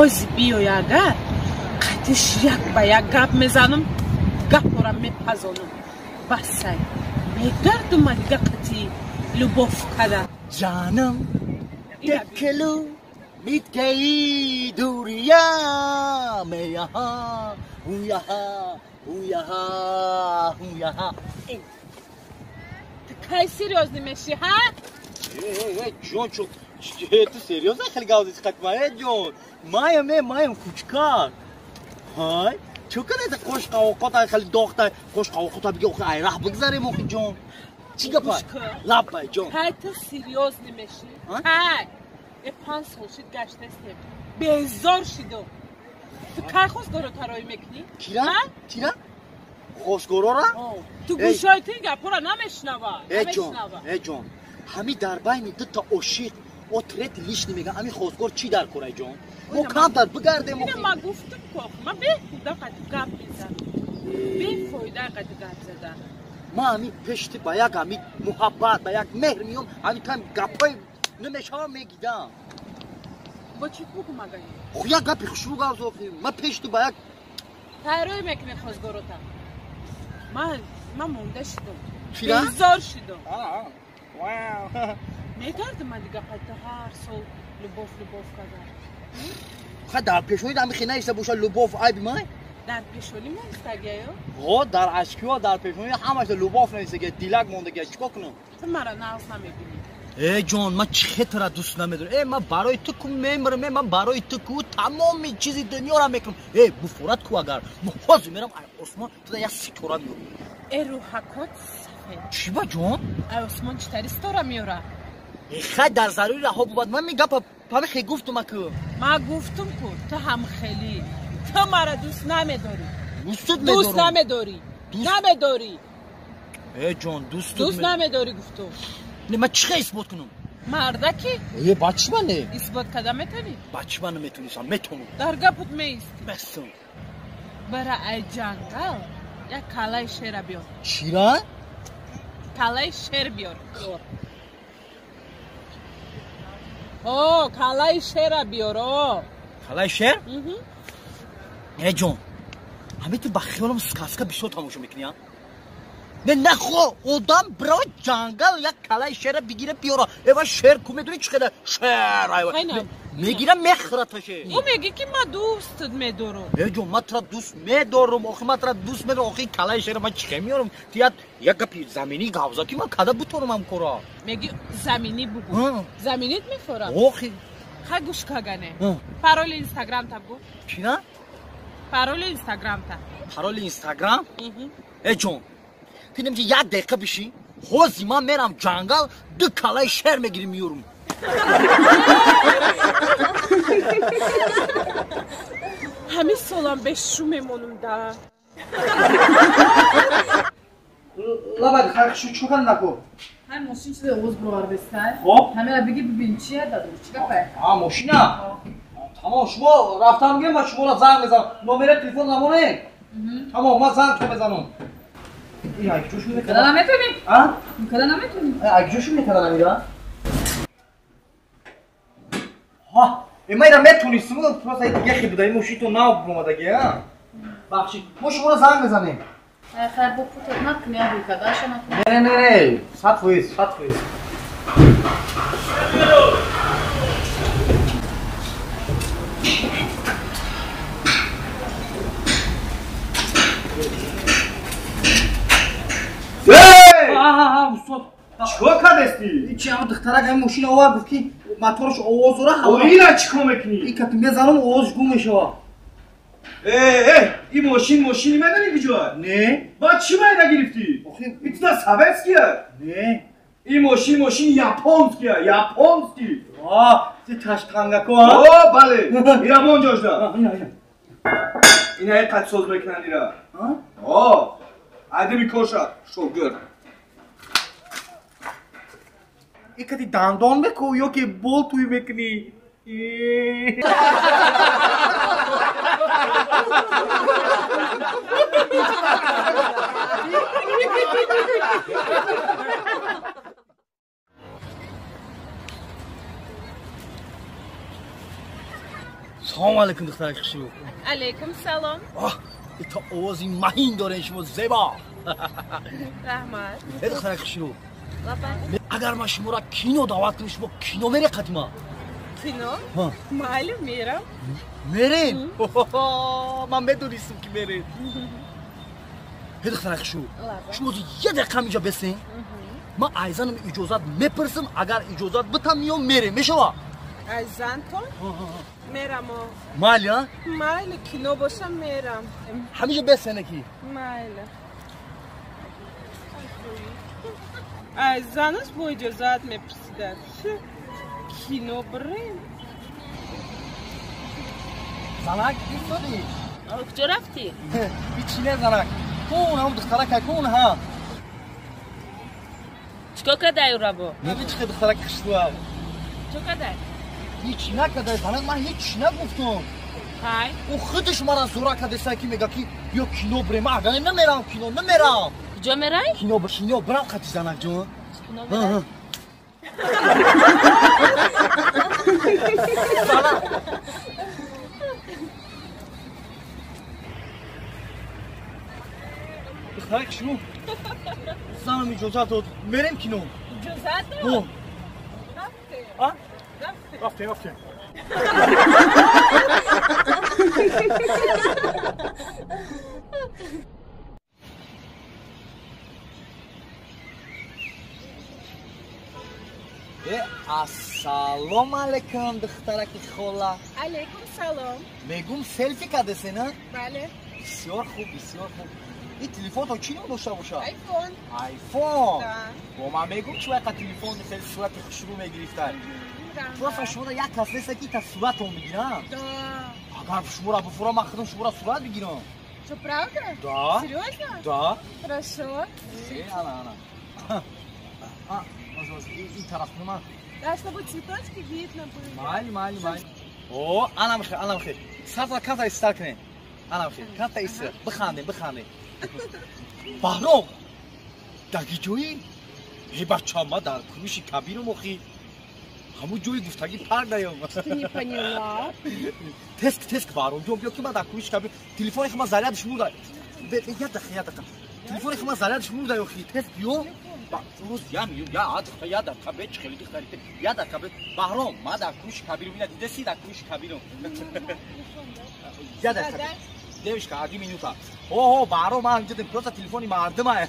حوزی بیایده قدش یک به یک گپ میزنم گپارم میپزانم بسه میگردم دیگه قطی لباف کده جانم دکلو میتگی دوریا میها هویها هویها هویها تو کی سریوزنی میشی ها؟ جون چون تو سریوزه خیلی گاوزی خطمه جون مایم کوچکار های چون کنه خوش قواقات خیلی داغته خوش قواقات بگی اوخی ایرح بگذاریم اوخی جون چی گپای لپای جون های تو سریوزنی میشی؟ های ای 5 سال شد گشته استیم بیزار شدو تو کی خوزگارو ترایی میکنی؟ کیرا؟ خوزگارو را؟ تو گوشای تو این گپا را نمیشنوه ای جون همی در بین دو تا عشق اترت لیش نمیگن همی خوزگار چی در کنه جون؟ ما کم در بگردیم اینه ما گفتم که ما بیهوده قد گپ میزن بیفایده قد گپ زدن ما همی پشت با یک همی محبت با یک مهر میام همی کم گپای نمیشه ها میگیدم با چیت بگو مگه خو یک گپی خوشو گاوز آخیم ما پشت با یک تایروی میکنی خوزگارو تا من مونده شدم چیرا؟ بیزار شدم میگردم من دیگه قد هر سال لباف کردم خواهد در پیشونی دمی خیلی نیسته باشه لباف عیب مای؟ در پیشونی نیسته گه ها در عشقی ها در پیشونی همش لباف نیسته گه دیلک مونده گه چکا کنم؟ تو مرا ناز نمیبینی ای جان من چه را دوست نمیدارم ای من برای تو کو میمرم من برای تو کو تمام چیزی دنیا را میکنم ای بفورت کو اگر محاز میرم عثمان تو یک ستاره میورم ای روحکات سفید چی با جان؟ ای عثمان چطوری ستاره میوره؟ ای خیلی در ضروری رها بود من میگم پا خیلی گفتم که ما گفتم که تو هم خیلی تو مرا دوست نمیداری دوست نمیداری ای جان دوست نمیداری گفتم نه من چه اثبات کنم مردکی ای بچه منه اثبات کده میتونی بچه من میتونیسم میتونم در گپت میست بسم برای ای جنگل یک کلای شیر بیار چی را؟ کلای شیر بیار کلای شیر بیار کلای شیر؟ ای جان همه تو بخیالم سکاسکا بسیار تماشا میکنی ها؟ نه خو آدم برای جنگل یک کلای شیر بگیره بیاره ایوان شیر کو میدونی چی خیلی شیر میگیره میخورتشه او میگی که ما دوستت میدارم ای جون من ترا دوست میدارم آخه من ترا دوست میدارم آخه کلای شیر من چه میارم تیاد یک گپی زمینی گاوزا که من کده بطورم هم کرا میگی زمینی بگو زمینیت میفورم آخه خیلی گوش کگنه پرول اینستاگرام تا بگو چی نه؟ پرول اینستاگرام تا پرول اینستاگرام؟ ای جون دیدم که یک دقیقه بشی خوزی من میرم جنگل 2 کلای شیر میگیریم میورم همین سالم به شو میمونم دا لابد خرق شو چوکن نکو همین ماشین شده اوز بروار بستن خب همین را بگی ببین چیه دادم چی گفه ماشینه تمام شما رفتم میگم من شما را زنگ بزنم نمره تلفن نمونه تمام من زنگ تو بزنم این اگه جوشون میکنه کدا نمیتونی کدا نمیتونی اگه جوشون میکنه نمیره ها ایما اینا میتونیستم پس دیگه خیلی بوده این موشی تو نو برومدگی ها بخشی ما شما را زنگ بزنیم خیر با پوتت نکنی ابی کداش نکنی نه صد فویز استاد چیکار کردی؟ چی هم دخترک این ماشین آورد گفت که موتورش آواز داره هوا اینا چیکار میکنی؟ این که میزنم آواز گم میشه این ماشینی میدونی کجا؟ نه با چی باید گرفتی؟ آخه میتونه سوئدسکیه؟ نه این ماشین یاپونسکیه یاپونسکی چه تشقنگکو ها؟ بله اینا منجاش ده اینا یک قد ساز میکنن اینا ادمی کوشا شوگر این که دندان بکو یا که بول توی بکنی سلام علیکم دخترک خوشرو. علیکم سلام. تا آوازی مهین داره شما زیبا. رحمت. دخترک خوشرو. اگر ما شما را کینو دعوت کنیم شما کینو میره قدیما. کینو؟ ها. معلوم میرم. میرین؟ من بدونیستم که میرین. دخترک خوشرو. شما یه دقیقه اینجا بسین. ما ایزانم اجازت میپرسم اگر اجازت بتم میام میریم میشوا. ایزان تو؟ میرم. مالی ها؟ مالی کینو باشم میرم. همیشه بسنه کی؟ مالی. ایزانش با اجازت میپرسیدن. کینو بریم. زنک بیستادی؟ کجا رفتی؟ بیچینه زنک. کون هم دخترک کون ها؟ چکا کدای را با؟ نمیچه که دخترک کشتو هم. چکا کدای؟ هیچ نکده زنک من هیچ نگفتم. های؟ او خودش مرا زورا کده سایکی میگه که بیا کینو بریم اگر نمیرم کینو نمیرم. کجا میرای؟ کینو برم خطی زنک جون. کینو میرای؟ دخترک شنو؟ زنم اجازت داد میریم کینو. اجازت داد؟ ها؟ رفته. رفته. السلام علیکم دخترک خولا. علیکم سلام. میگم سلفی کدسه نه؟ بله. بسیار خوب. این تلفن تا چی داشته باشه؟ آیفون. با من میگم چون یک تلفن خیلی صورت خوشرو میگرفتن. تو شما را یک کس نیست که تا صورت رو میگیرم. اگر شما را بفورم من خودم شما را صورت بگیرم. Что, правда? Да. Серьезно? Да. Хорошо. Она. این طرف من. Да, чтобы цветочки видно были. مالی. او انا بخیر. صرف کانت استار کنه. انا بخیر. کانت است. بخنده. بهرام. داگی جویی؟ ای بچه ما در کروش کبیر مخی. همون جوی گفتگی پر نیام. Ты не поняла? تسک بهرام جون بیا که ما در کروش کبیر تلفن خما زریادش مورد. یاد دقیقه. تلفن خما زریادش مورد یا خی تسک بیو. روز یاد کبیر خیلی دختری یاد کبیر بهرام ما در کروش کبیر میاد دیدی در کروش کبیر یاد کبیر دیوش که آدی مینوتا اوه بهرام من اینجا پروسا تلفنی مردمه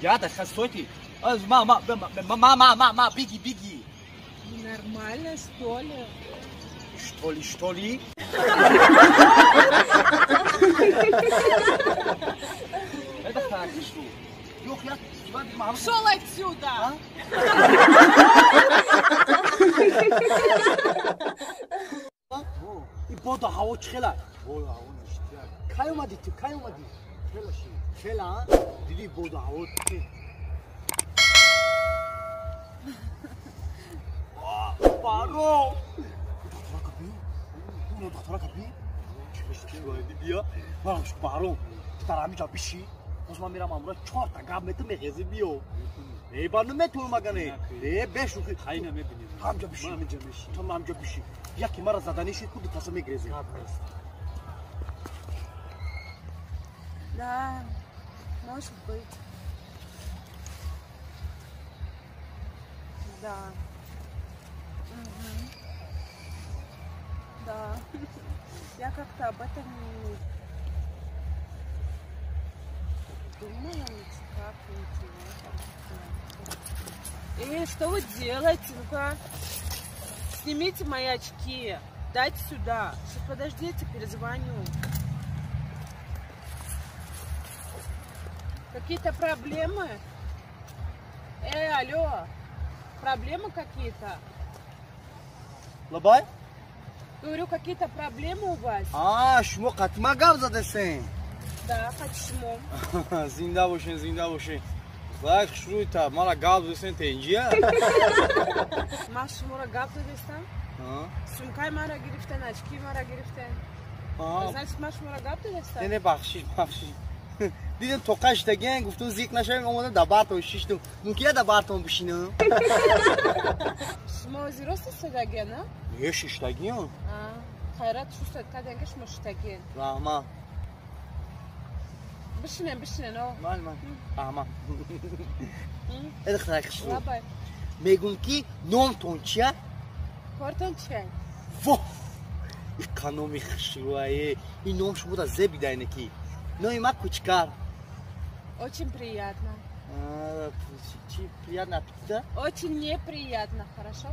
یاد خاصوتی از ما بیگی Нормально, что ли? Что ли? Это так, что? Ёх, я Пошел отсюда! И бода ҳаво чхела. Кай омади? Хела, диди бода ҳаво. Баро! دخترک بی؟ چی باید بیا؟ باش بارو. دختر همینجا بیشی. باز من میرم امروز 4 تا گام متو میخزی بیو. ای بانو متو مگنه. ای بشو که خاین میبینی. همینجا بیشی. تو همینجا بیشی. یکی مرا زدنیشی کود تاسو میگریزی. Да, может быть. Да. Да. Я как-то об этом не думала, никак, ничего. Что вы делаете? Ну-ка, снимите мои очки, дайте сюда. Сейчас, подождите, перезвоню. Какие-то проблемы? Алло, проблемы какие-то? Лабай? Говорю, какие-то проблемы у вас? شما قطمه گام زدستین. Да, почему? زنده باشین. Знаешь, что это? Мара гав застен тенжия. Маш мора гав застен? Сумкай мара гирифтен, очки мара гирифтен. Значит, маш мора гав застен? Не бахшиш. دیدم توقعش دگن گفتم زیک نشویم اومدم در بارتون شیشتم ممکنه در بارتون بشینم شما از راست صداگه نه؟ یه شیشتگی هم خیرات شو صد کدنگه شما شتگین رحمه بشینن او من رحمه ادخل خشرو لابای میگون که نامتون چیه؟ کارتون چیه؟ واه اکانومی خشروه این نام شما در زبی داینه کی نوی ما کوچکار Очень приятно. Чи приятно аппетита? Очень неприятно, хорошо?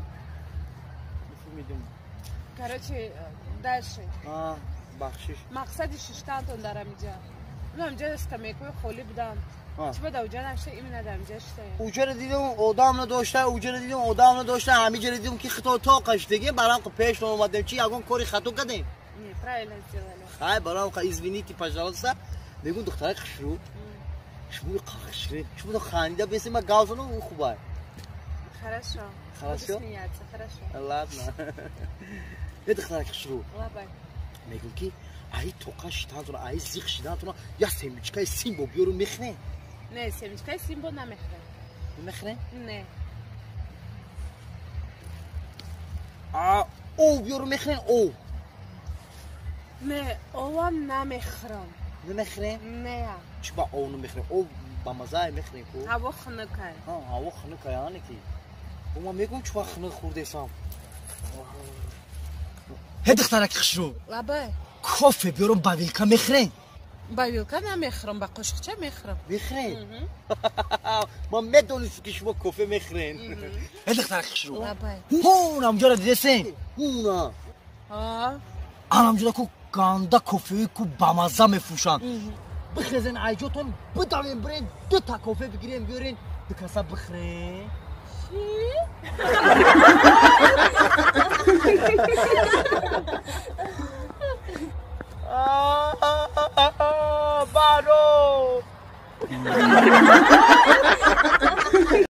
Короче, дальше. بخشش مقصد ششتانتون دارم اینجا. من اینجا скамейкой خالی بودم. چی بود اوجا نشه این ندارم اینجا شته. اوجا دیدم آدم نداشته اوجا دیدم آدم نداشته همینجا دیدم که خطا طاقش دیگه برام پیش اومدم چی یگون کاری خطا کردیم. Не, правильно сделали. خای برام извините, пожалуйста. میگون دختره خشرو. شما خشره. شما خنده بس ما گاوزنو خوبه. Хорошо. Хорошо? Смеяться, хорошо. Ладно. نه دختره خشرو. Лабай. میگون که ای توقع شدن ای زیخ شدن یا سیمچکای سیمبو بیارو میخنه نه سیمچکای سیمبو نمیخره میخنه؟ نه او بیارو میخنه او نه اوام نمیخرم نمیخنه؟ نه چی با او نمیخنه؟ او با مزای میخنه کو؟ هوا خنکای هوا خنکای آنه کی؟ او ما میگم چی با خنک خورده سام هی دخترک خشرو لابای کافه بیارم با ویلکا میخرن با ویلکا نمیخرم با قشقچه میخرم میخرن؟ ما میدونست که شما کافه میخرن هی دخترک خشرو لابای هون همجا را دیده سن هونا همجا که گانده کافه که بامزه میفوشن بخیزن عیجاتون بدوین برین 2 تا کافه بگیرین بیارین بکسه بخرین بارو